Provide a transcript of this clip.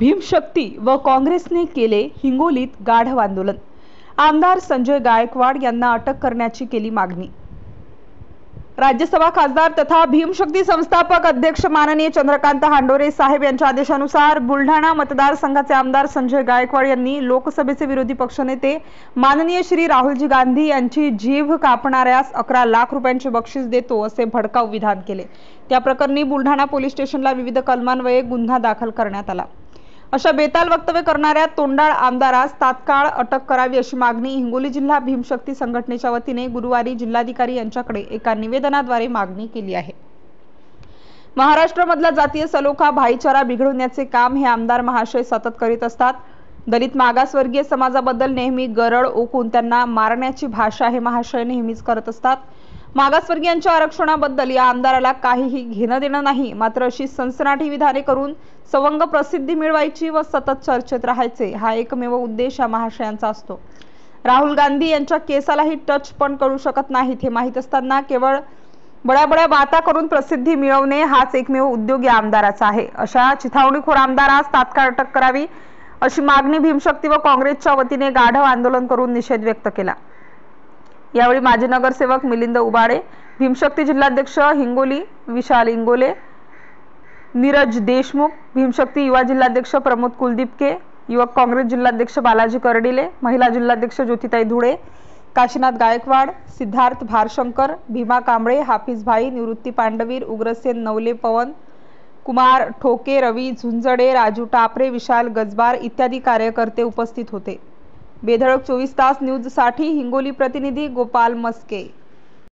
भीमशक्ती व काँग्रेसने केले हिंगोलीत गाढव आंदोलन। आमदार संजय गायकवाड यांना अटक करण्याची केली मागणी। राज्यसभा खासदार तथा भीमशक्ती संस्थापक अध्यक्ष माननीय चंद्रकांत हांडोरे साहेब यांच्या आदेशानुसार बुलढाणा मतदारसंघाचे आमदार संजय गायकवाड यांनी लोकसभेचे विरोधी पक्षनेते माननीय श्री राहुलजी गांधी यांची जीभ कापणाऱ्यास 11 लाख रुपयांचे बक्षीस देतो असे भडकाऊ विधान केले। त्या प्रकरणी बुलढाणा पोलीस स्टेशनला विविध कलमान्वये गुन्हा दाखल करण्यात आला। अशा बेताल वक्तव्य करणाऱ्या तोंडाळ आमदारास तात्काळ अटक करावी अशी मागणी हिंगोली जिल्हा भीमशक्ती संघटनेच्या वतीने गुरुवारी जिल्हाधिकारी यांच्याकडे एका निवेदनाद्वारे मागणी केली आहे। महाराष्ट्रामधला जातीय सलोखा भाईचारा बिघडवण्याचे काम हे आमदार महाशय सतत करीत असतात। दलित मागासवर्गीय समाजाबद्दल नेहमी गरळ ओकून त्यांना मारण्याची भाषा हे महाशय नेहमीच करत असतात। मागासवर्गीयांच्या आरक्षणाबद्दल या आमदाराला काहीही घेणं देणं नाही, मात्र अशी सनसनाटी विधाने करून सवंग प्रसिद्धी मिळवायची व सतत चर्चेत राहायचे हा एकमेव उद्देश या महाशयांचा असतो। राहुल गांधी यांच्या केसालाही टच पण करू शकत नाहीत हे माहीत असताना केवळ बड्या बाता करून प्रसिद्धी मिळवणे हाच एकमेव उद्योग या आमदाराचा आहे। अशा चिथावणीखोर आमदारास तात्काळ अटक करावी अशी मागणी भीमशक्ती व काँग्रेसच्या वतीने गाढव आंदोलन करून निषेध व्यक्त केला। यावेळी माजी नगरसेवक मिलिंद उबाळे, भीमशक्ती जिल्हाध्यक्ष हिंगोली विशाल इंगोले, नीरज देशमुख, भीमशक्ती युवा जिल्हाध्यक्ष प्रमोद कुलदीपके, युवक काँग्रेस जिल्हाध्यक्ष बालाजी कर्डिले, महिला जिल्हाध्यक्ष ज्योतिताई धुळे, काशीनाथ गायकवाड, सिद्धार्थ भारशंकर, भीमा कांबळे, हाफिज भाई, निवृत्ती पांडवीर, उग्रसेन नवले, पवन कुमार ठोके, रवी झुंजडे, राजू टापरे, विशाल गजबार इत्यादी कार्यकर्ते उपस्थित होते। बेधडक 24 तास न्यूज साठी हिंगोली प्रतिनिधी गोपाल मस्के।